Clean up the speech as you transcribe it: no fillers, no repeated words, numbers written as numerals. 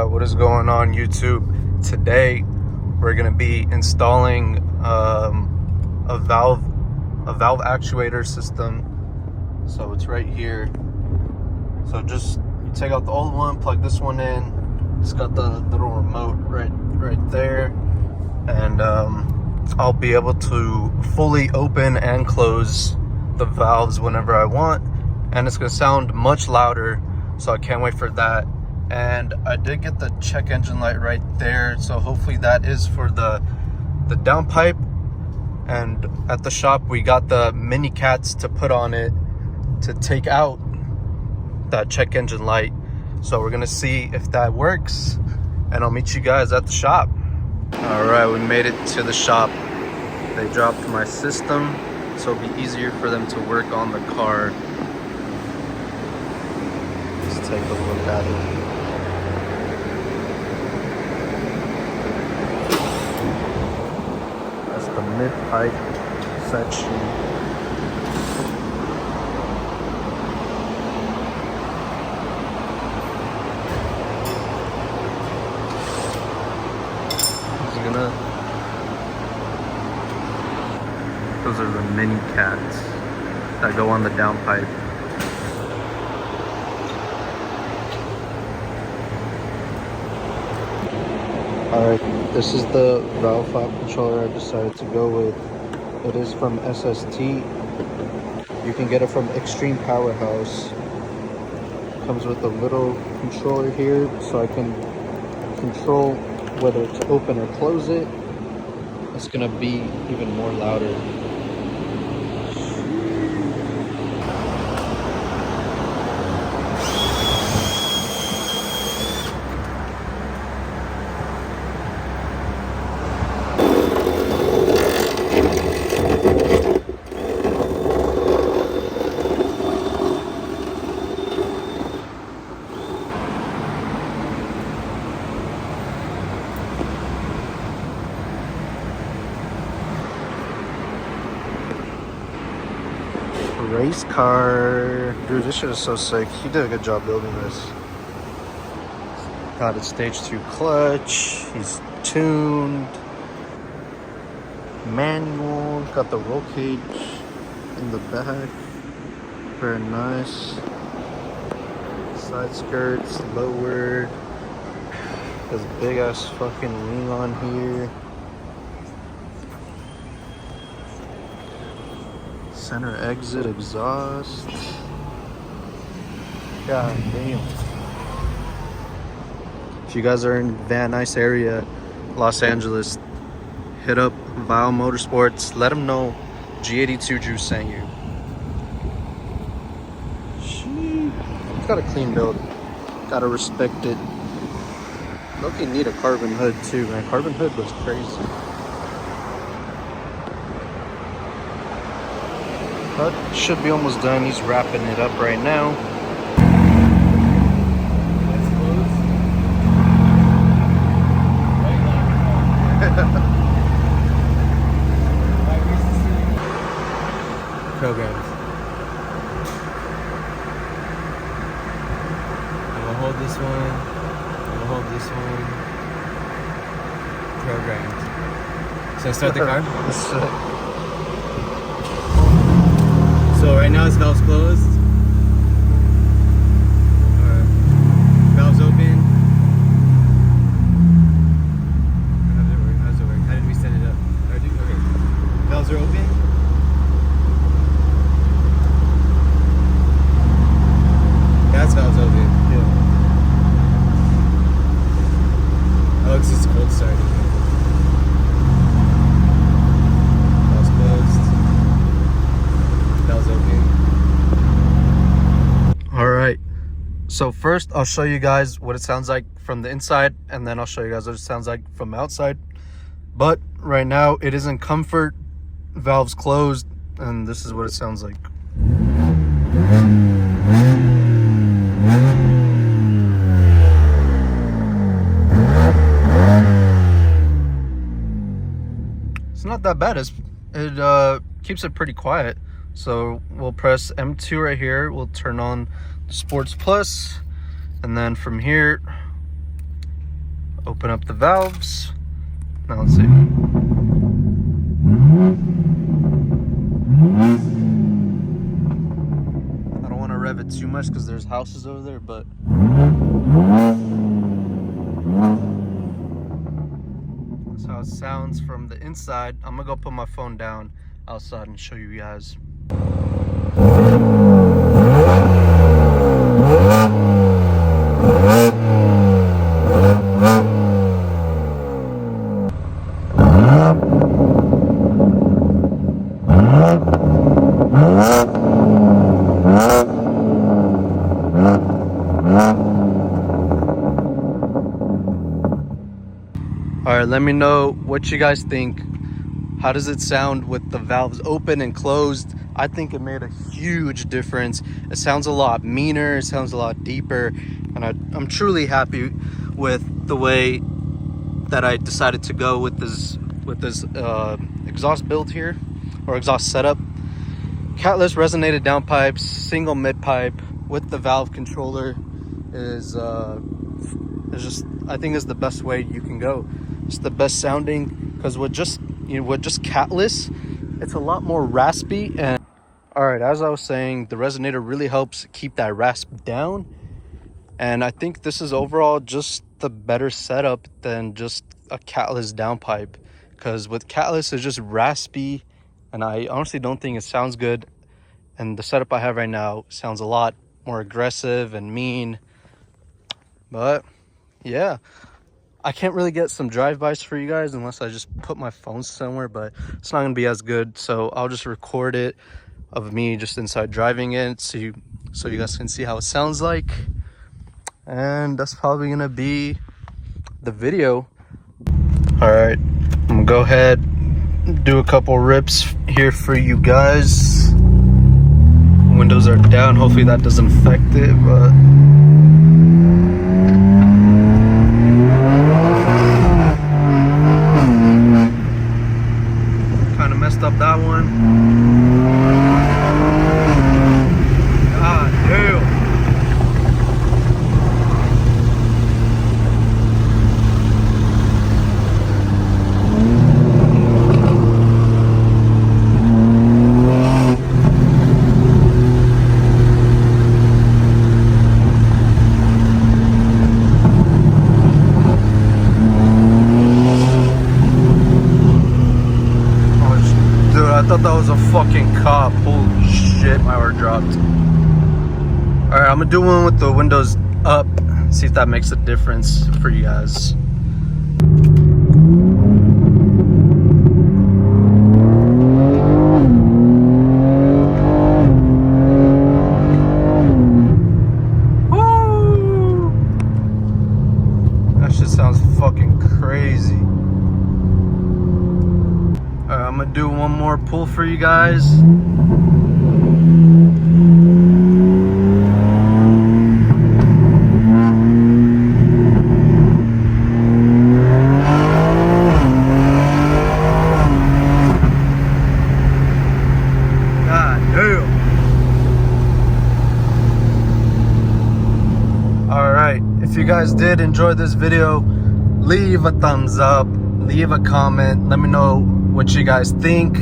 What is going on, YouTube? Today we're gonna be installing a valve actuator system. So it's right here. So just you take out the old one, plug this one in. It's got the little remote right there, and I'll be able to fully open and close the valves whenever I want, and it's gonna sound much louder, so I can't wait for that. And I did get the check engine light right there, so hopefully that is for the downpipe. And at the shop we got the MiniCats to put on it to take out that check engine light. So we're gonna see if that works, and I'll meet you guys at the shop. All right, we made it to the shop. They dropped my system, so it'll be easier for them to work on the car. Let's take a look at it. That's the mid-pipe section. Those are the MiniCats that go on the downpipe. Alright, this is the valve fob controller I decided to go with. It is from SST. You can get it from Extreme Powerhouse. Comes with a little controller here, so I can control whether to open or close it. It's gonna be even more louder. Race car. Dude, this shit is so sick. He did a good job building this. Got a stage 2 clutch. He's tuned. Manual. Got the roll cage in the back. Very nice. Side skirts lowered. This big ass fucking wing on here. Center exit exhaust. God damn. If you guys are in Van Nuys area, Los Angeles, hit up Vile Motorsports. Let them know G82 Drew sent you. It's got a clean build. Gotta respect it. Look, you need a carbon hood too, man. Carbon hood was crazy. But should be almost done. He's wrapping it up right now. Programs. I'm gonna hold this one. I'm gonna hold this one. Programmed. So I start the car? So right now it's valves closed. Valves open. How does it work? How did we set it up? Okay. Valves are open. That's valves open. Yeah. Oh, because it's cold starting. Valves closed. All right, so first I'll show you guys what it sounds like from the inside, and then I'll show you guys what it sounds like from outside. But right now it is in comfort, valves closed, and this is what it sounds like. It's not that bad. It keeps it pretty quiet. So we'll press M2 right here. We'll turn on Sports Plus, and then from here Open up the valves. Now let's see. I don't want to rev it too much because there's houses over there, but that's how it sounds from the inside. I'm gonna go put my phone down outside and show you guys. All right, let me know what you guys think. How does it sound with the valves open and closed? I think it made a huge difference. It sounds a lot meaner, it sounds a lot deeper, and I'm truly happy with the way that I decided to go with this exhaust build here, or exhaust setup. Catless resonated downpipes, single mid pipe with the valve controller is just, I think, is the best way you can go. It's the best sounding, because with just catless, it's a lot more raspy. And all right, as I was saying, the resonator really helps keep that rasp down, and I think this is overall just the better setup than just a catless downpipe, because with catless it's just raspy, and I honestly don't think it sounds good. And the setup I have right now sounds a lot more aggressive and mean. But yeah, I can't really get some drive-bys for you guys unless I just put my phone somewhere, but it's not gonna be as good. So I'll just record it of me just inside driving it, so you guys can see how it sounds like. And that's probably gonna be the video. All right, I'm gonna go ahead and do a couple rips here for you guys. Windows are down, hopefully that doesn't affect it, but kind of messed up that one. God damn. I thought that was a fucking cop. Holy shit, my heart dropped. Alright, I'm gonna do one with the windows up, see if that makes a difference for you guys. Woo! That shit sounds fucking crazy. I'm gonna do one more pull for you guys. God damn. Alright, if you guys did enjoy this video, leave a thumbs up, leave a comment, let me know what you guys think.